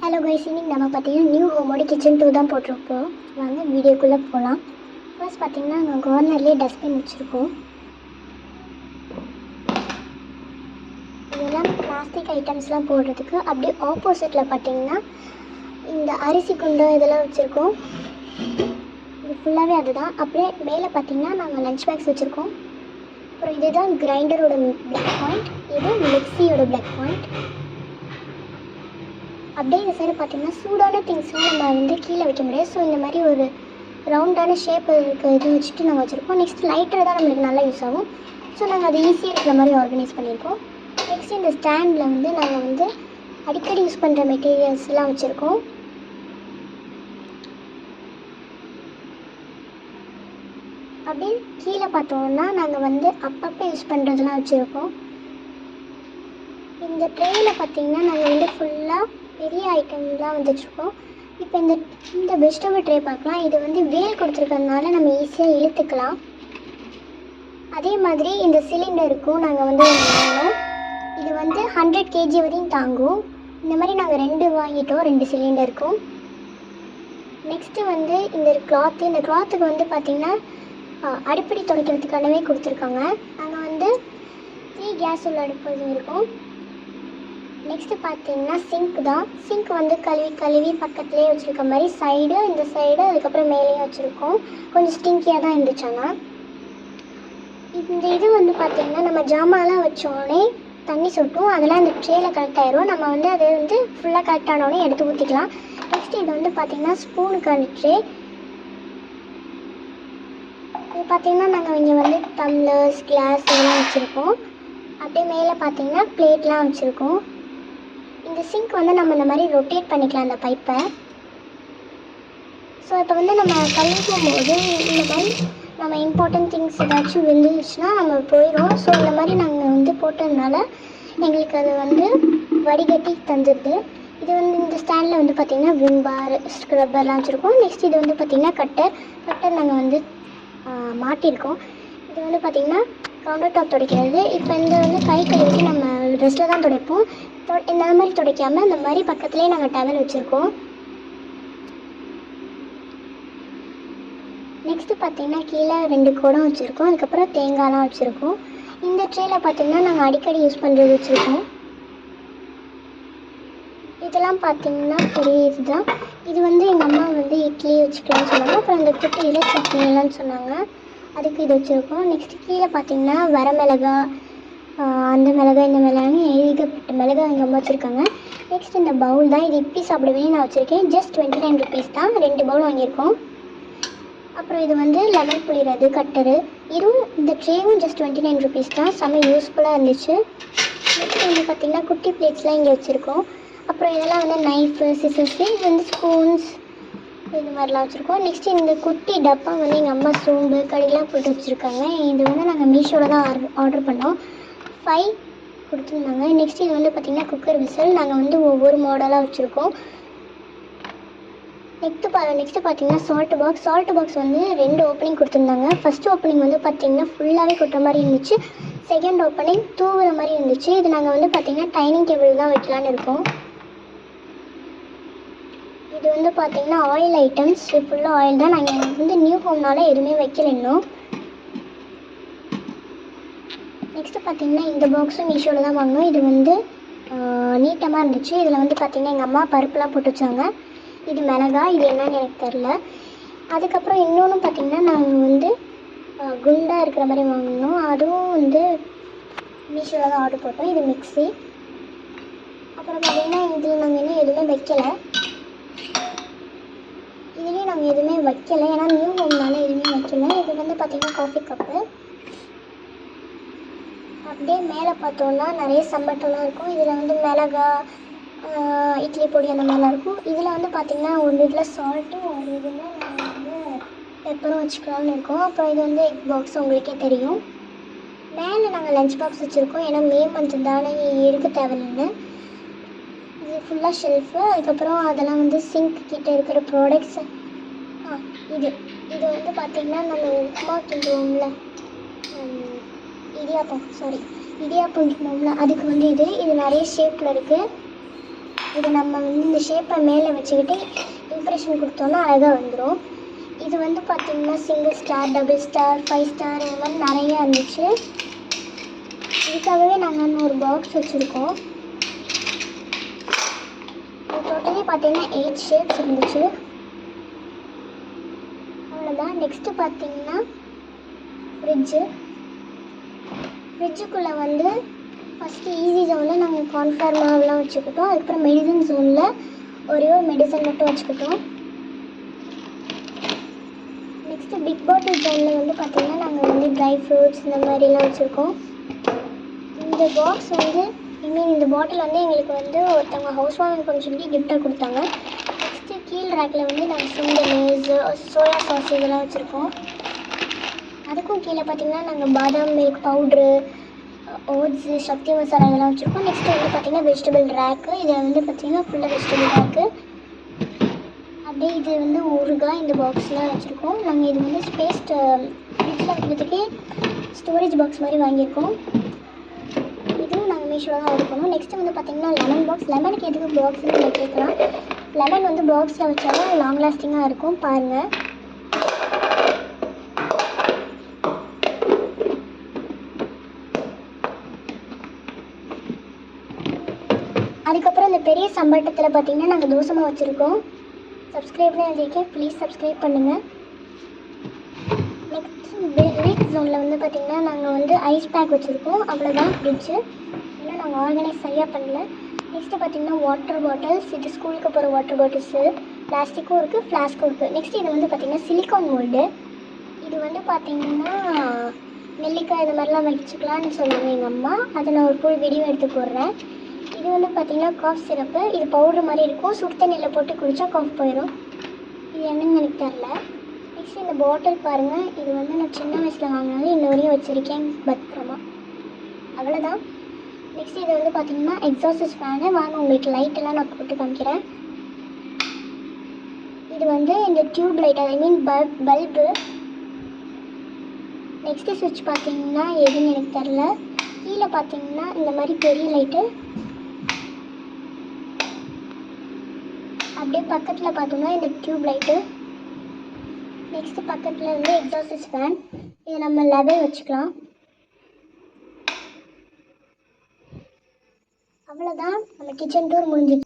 Hello guys, இன்னைக்கு நம்ம பார்த்தீங்கன்னா நியூ ஹோமோட கிச்சன் டூர் தான் போட்டிருப்போம். வாங்க வீடியோக்குள்ளே போகலாம். ஃபர்ஸ்ட் பார்த்தீங்கன்னா நாங்கள் கார்னர்லேயே டஸ்ட்பின் வச்சுருக்கோம். இதெல்லாம் பிளாஸ்டிக் ஐட்டம்ஸ்லாம் போடுறதுக்கு. அப்படியே ஆப்போசிட்டில் பார்த்தீங்கன்னா இந்த அரிசி குண்டை இதெல்லாம் வச்சுருக்கோம். இது ஃபுல்லாகவே அதுதான். அப்படியே மேலே பார்த்தீங்கன்னா நாங்கள் லஞ்ச் பேக்ஸ் வச்சுருக்கோம். அப்புறம் இதுதான் கிரைண்டரோட பிளாக் பாயிண்ட், இது மிக்ஸியோட பிளாக் பாயிண்ட். அப்படியே இந்த சைடு பார்த்தீங்கன்னா சூடான திங்ஸ்லாம் நம்ம கீழே வைக்க முடியாது. ஸோ இந்த மாதிரி ஒரு ரவுண்டான ஷேப் இருக்க இது வச்சுட்டு நாங்கள் வச்சுருக்கோம். நெக்ஸ்ட் லைட்டர் தான் நம்மளுக்கு நல்லா யூஸ் ஆகும். ஸோ நாங்கள் அது ஈஸியாக இருக்கிற மாதிரி ஆர்கனைஸ் பண்ணியிருக்கோம். நெக்ஸ்ட் இந்த ஸ்டாண்டில் நாங்கள் அடிக்கடி யூஸ் பண்ணுற மெட்டீரியல்ஸ்லாம் வச்சுருக்கோம். அப்படியே கீழே பார்த்தோம்னா நாங்கள் அப்பப்போ யூஸ் பண்ணுறதுலாம் வச்சுருக்கோம். இந்த ட்ரேயில் பார்த்தீங்கன்னா நாங்கள் ஃபுல்லாக பெரிய ஐட்டம்லாம் வச்சுருக்கோம். இப்போ இந்த வெஜிடபிள் ட்ரே பார்க்கலாம். இது வேல் கொடுத்துருக்கறதுனால நம்ம ஈஸியாக இழுத்துக்கலாம். அதே மாதிரி இந்த சிலிண்டருக்கும் நாங்கள் வாங்கினோம். இது 100 kg வரையும் தாங்கும். இந்த மாதிரி நாங்கள் 2 வாங்கிட்டோம், 2 சிலிண்டருக்கும். நெக்ஸ்ட்டு இந்த கிளாத்துக்கு பார்த்திங்கன்னா அடுப்படி துடைக்கிறதுக்கானவே கொடுத்துருக்காங்க. நாங்கள் 3 கேஸ் உள்ள அடுப்பு இருக்கும். நெக்ஸ்ட்டு பார்த்தீங்கன்னா சிங்க் தான். சிங்க் கழுவி பக்கத்துலேயே வச்சுருக்க மாதிரி இந்த சைடு அதுக்கப்புறம் மேலேயும் வச்சுருக்கோம். கொஞ்சம் ஸ்டிங்கியாக தான் இருந்துச்சாங்க. இந்த இது பார்த்திங்கன்னா நம்ம ஜாமான்லாம் வச்சோடனே தண்ணி சொட்டும், அதெல்லாம் இந்த ட்ரேயில் கரெக்ட் ஆயிரும். நம்ம அதை ஃபுல்லாக கரெக்ட் ஆனோடனே எடுத்து ஊற்றிக்கலாம். நெக்ஸ்ட்டு இது பார்த்திங்கன்னா ஸ்பூனுக்கான ட்ரே. இது பார்த்திங்கன்னா நாங்கள் இங்கே டம்ளர்ஸ், கிளாஸ் இதெல்லாம் வச்சுருக்கோம். அப்படியே மேலே பார்த்திங்கன்னா பிளேட்லாம் வச்சுருக்கோம். இந்த சிங்க் நம்ம இந்த மாதிரி ரொட்டேட் பண்ணிக்கலாம் அந்த பைப்பை. ஸோ இப்போ நம்ம கழுவும் போது இந்த மாதிரி நம்ம இம்பார்ட்டன்ட் திங்ஸ் ஏதாச்சும் விழுந்துச்சுன்னா நம்ம போயிடும். ஸோ இந்த மாதிரி நாங்கள் போட்டதுனால எங்களுக்கு அது வடிகட்டி தந்துடுது. இது இந்த ஸ்டாண்டில் பார்த்திங்கன்னா விம் பார், ஸ்க்ரப்பர்லாம் வச்சுருக்கோம். நெக்ஸ்ட் இது பார்த்திங்கன்னா கட்டர் நாங்கள் மாட்டியிருக்கோம். இது பார்த்திங்கன்னா கவுண்டர் டாப் துடைக்கிறது. இப்போ இந்த கை கழுவிட்டு நம்ம ட்ரெஸ்ஸில் தான் துடைப்போம். இந்த மாதிரி துடைக்காமல் இந்த மாதிரி பக்கத்துலேயே நாங்கள் டவல் வச்சுருக்கோம். நெக்ஸ்ட்டு பார்த்திங்கன்னா கீழே 2 குடம் வச்சுருக்கோம். அதுக்கப்புறம் தேங்காய்லாம் வச்சுருக்கோம். இந்த ட்ரேயில் பார்த்திங்கன்னா நாங்கள் அடிக்கடி யூஸ் பண்ணுறது வச்சுருக்கோம். இதெல்லாம் பார்த்திங்கன்னா பெரிய இதுதான். இது எங்கள் அம்மா இட்லி வச்சுக்கலாம்னு சொன்னாங்க. அப்புறம் இந்த குட்டி இலை சட்னிலாம் சொன்னாங்க, அதுக்கு இது வச்சுருக்கோம். நெக்ஸ்ட்டு கீழே பார்த்திங்கன்னா வரமிளகா, அந்த மிளகாய் இந்த மிளகாய்னு ஏகப்பட்ட மிளகாய் எங்கள் அம்மா வச்சுருக்காங்க. நெக்ஸ்ட் இந்த பவுல் தான். இது இப்படி சாப்பிடுவே நான் வச்சுருக்கேன். ஜஸ்ட் 29 rupees தான். 2 பவுல் வாங்கியிருக்கோம். அப்புறம் இது லெமன் புளிறது கட்டரு. இதுவும் இந்த ட்ரேவும் ஜஸ்ட் 29 rupees தான். செம்ம யூஸ்ஃபுல்லாக இருந்துச்சு. நெக்ஸ்ட் பார்த்திங்கன்னா குட்டி பிளேட்ஸ்லாம் இங்கே வச்சுருக்கோம். அப்புறம் இதெல்லாம் நைஃபு, சிசர்ஸு, இது ஸ்பூன்ஸ் இது மாதிரிலாம் வச்சுருக்கோம். நெக்ஸ்ட்டு இந்த குட்டி டப்பா எங்கள் அம்மா சோம்பு கடுகுலாம் போட்டு வச்சுருக்காங்க. இது நாங்கள் மீஷோவில் தான் ஆர்டர் பண்ணோம். 5 கொடுத்துருந்தாங்க. நெக்ஸ்ட் இது பார்த்திங்கன்னா குக்கர் விசில். நாங்கள் ஒவ்வொரு மாடலாக வச்சுருக்கோம். நெக்ஸ்ட்டு பார்த்திங்கன்னா சால்ட் பாக்ஸ் 2 ஓப்பனிங் கொடுத்துருந்தாங்க. ஃபஸ்ட் ஓப்பனிங் பார்த்திங்கன்னா ஃபுல்லாகவே கொட்டுற மாதிரி இருந்துச்சு. செகண்ட் ஓப்பனிங் தூவுற மாதிரி இருந்துச்சு. இது நாங்கள் பார்த்திங்கன்னா டைனிங் டேபிள் தான் வைக்கலான்னு இருக்கோம். இது பார்த்திங்கன்னா ஆயில் ஐட்டம்ஸ், ஃபுல்லாக ஆயில் தான். நாங்கள் நியூ ஹோம்னால எதுவுமே வைக்கல இன்னும். நெக்ஸ்ட்டு பார்த்திங்கன்னா இந்த பாக்ஸும் மீஷோவில் தான் வாங்கினோம். இது நீட்டமாக இருந்துச்சு. இதில் பார்த்திங்கன்னா எங்கள் அம்மா பருப்புலாம் போட்டு வச்சாங்க. இது மிளகாய், இது என்னன்னு எனக்கு தெரில. அதுக்கப்புறம் இன்னொன்று பார்த்திங்கன்னா நாங்கள் குண்டாக இருக்கிற மாதிரி வாங்கினோம். அதுவும் மீஷோவில் தான் ஆர்டர் போட்டோம். இது மிக்ஸி. அப்புறம் பார்த்திங்கன்னா இதில் நாங்கள் இன்னும் எதுவுமே வைக்கலை. இதுலேயும் நாங்கள் எதுவுமே வைக்கலை, ஏன்னா நியூ ஹோம்னால எதுவுமே வைக்கலை. இது பார்த்திங்கன்னா காஃபி கப்பு. அப்படியே மேலே பார்த்தோன்னா நிறைய சம்பட்டம்லாம் இருக்கும். இதில் மிளகா, இட்லி பொடி அந்த மாதிரிலாம் இருக்கும். இதில் பார்த்திங்கன்னா ஒரு இதில் சால்ட்டும் ஒரு இதில் நாங்கள் பெப்பரும் வச்சுக்கலாம்னு இருக்கோம். அப்புறம் இது எக் பாக்ஸ் உங்களுக்கே தெரியும். மேலே நாங்கள் லஞ்ச் பாக்ஸ் வச்சுருக்கோம், ஏன்னா மே மந்த் தானே எடுக்க தேவையில்லைன்னு. இது ஃபுல்லாக ஷெல்ஃபு. அதுக்கப்புறம் அதெல்லாம் சிங்க் கிட்டே இருக்கிற ப்ராடக்ட்ஸு. இது பார்த்திங்கன்னா நம்ம உப்புமா கிண்டுவோம்ல, இடியாப்பம் கிண்டுவோம்ல, அதுக்கு இது நிறைய ஷேப்பில் இருக்குது. இதை நம்ம வந்து இந்த ஷேப்பை மேலே வச்சுக்கிட்டு இம்ப்ரெஷன் கொடுத்தோன்னா அழகாக வந்துடும். இது வந்து பார்த்திங்கன்னா single star, double star, 5 star இந்த மாதிரி நிறையா இருந்துச்சு. இதுக்காகவே நாங்கள் ஒரு பாக்ஸ் வச்சுருக்கோம். இது டோட்டலி பார்த்திங்கன்னா 8 ஷேப்ஸ் இருந்துச்சு. அவ்வளோதான். நெக்ஸ்ட்டு பார்த்திங்கன்னா ஃப்ரிட்ஜுக்குள்ளே வந்து ஃபஸ்ட்டு ஈஸி ஜோனில் நாங்கள் கார்ன்ஃப்ளவர் மாவுலாம் வச்சுக்கிட்டோம். அதுக்கப்புறம் மெடிசன் ஜோனில் ஒரே ஒரு மெடிசன் மட்டும் வச்சுக்கிட்டோம். நெக்ஸ்ட்டு பிக் பாட்டில் ஜோனில் வந்து பார்த்திங்கன்னா நாங்கள் வந்து ட்ரை ஃப்ரூட்ஸ் இந்த மாதிரிலாம் வச்சுருக்கோம். இந்த பாக்ஸ் வந்து இந்த பாட்டில் வந்து எங்களுக்கு வந்து ஒருத்தவங்க ஹவுஸ் வார்மிங் பண்ண சொல்லி கிஃப்டாக கொடுத்தாங்க. நெக்ஸ்ட்டு கீழ் ரேக்கில் வந்து நாங்கள் சுண்டல், சோயா சாஸ் இதெல்லாம் வச்சுருக்கோம். அதுக்கும் கீழே பார்த்திங்கன்னா நாங்கள் பாதாம் மில்க் பவுட்ரு, ஓட்ஸு, சக்தி மசாலா இதெல்லாம் வச்சுருக்கோம். நெக்ஸ்ட்டு வந்து பார்த்திங்கன்னா வெஜிடபிள் ரேக்கு. இதில் வந்து பார்த்திங்கன்னா ஃபுல்லாக வெஜிடபிள் ரேக்கு. அப்படியே இது வந்து ஊறுகாய் இந்த பாக்ஸ்லாம் வச்சுருக்கோம். நாங்கள் இது வந்து ஃப்ரிட்ஜில் வைக்கிறதுக்கே ஸ்டோரேஜ் பாக்ஸ் மாதிரி வாங்கியிருக்கோம். இதுவும் நாங்கள் மீஷோவில் தான் ஆர்டர் பண்ணோம். நெக்ஸ்ட்டு வந்து பார்த்திங்கன்னா லெமன் பாக்ஸ். லெமனுக்கு எதுக்கு பாக்ஸ்னு நீங்கள் கேட்கலாம். லெமன் வந்து பாக்ஸில் வச்சாலும் லாங் லாஸ்டிங்காக இருக்கும். பாருங்கள். அதுக்கப்புறம் இந்த பெரிய சம்பட்டத்தில் பார்த்திங்கன்னா நாங்கள் தோசமாக வச்சுருக்கோம். சப்ஸ்கிரைப்னு எழுதியிருக்கேன், ப்ளீஸ் சப்ஸ்கிரைப் பண்ணுங்கள். நெக்ஸ்ட் ஜோனில் வந்து பார்த்திங்கன்னா நாங்கள் வந்து ஐஸ் பேக் வச்சுருக்கோம். அவ்வளோதான் ஃப்ரிட்ஜு. இன்னும் நாங்கள் ஆர்கனைஸ் சரியாக பண்ணல. நெக்ஸ்ட்டு பார்த்திங்கன்னா வாட்டர் பாட்டில்ஸ். இது ஸ்கூலுக்கு போகிற வாட்டர் பாட்டில்ஸு. பிளாஸ்டிக்கும் இருக்குது, ஃப்ளாஸ்க்கும் இருக்குது. நெக்ஸ்ட் இது வந்து பார்த்திங்கன்னா சிலிக்கான் மோல்டு. இது வந்து பார்த்திங்கன்னா நெல்லிக்காய் இது மாதிரிலாம் வச்சுக்கலான்னு சொன்னாங்க எங்கள் அம்மா. அதை நான் ஒரு ஃபுல் வீடியோ எடுத்து போடுறேன். இது வந்து பார்த்திங்கன்னா காஃப் சிரப்பு. இது பவுடர் மாதிரி இருக்கும். சுடு தண்ணியில் போட்டு குடித்தா காஃப் போயிடும். இது என்னன்னு எனக்கு தெரில. நெக்ஸ்ட் இந்த பாட்டில் பாருங்கள். இது வந்து நான் சின்ன வயசில் வாங்கினது, இன்ன வரையும் வச்சுருக்கேன் பத்திரமா. அவ்வளோதான். நெக்ஸ்ட் இது வந்து பார்த்திங்கன்னா எக்ஸாஸ்ட் ஃபேனு. வாங்க உங்களுக்கு லைட்டெல்லாம் நான் போட்டு காமிக்கிறேன். இது வந்து இந்த டியூப் லைட், பல்பு. நெக்ஸ்ட்டு சுவிட்ச் பார்த்திங்கன்னா எதுன்னு எனக்கு தெரில. கீழே பார்த்திங்கன்னா இந்த மாதிரி பெரிய லைட்டு. அப்படியே பக்கத்தில் பார்த்தோம்னா இந்த டியூப் லைட்டு. நெக்ஸ்ட்டு பக்கத்தில் வந்து எக்ஸாஸ்ட் ஃபேன். இதை நம்ம லெவல் வச்சுக்கலாம். அவ்வளோதான். நம்ம கிச்சன் டூர் முடிஞ்சிச்சு.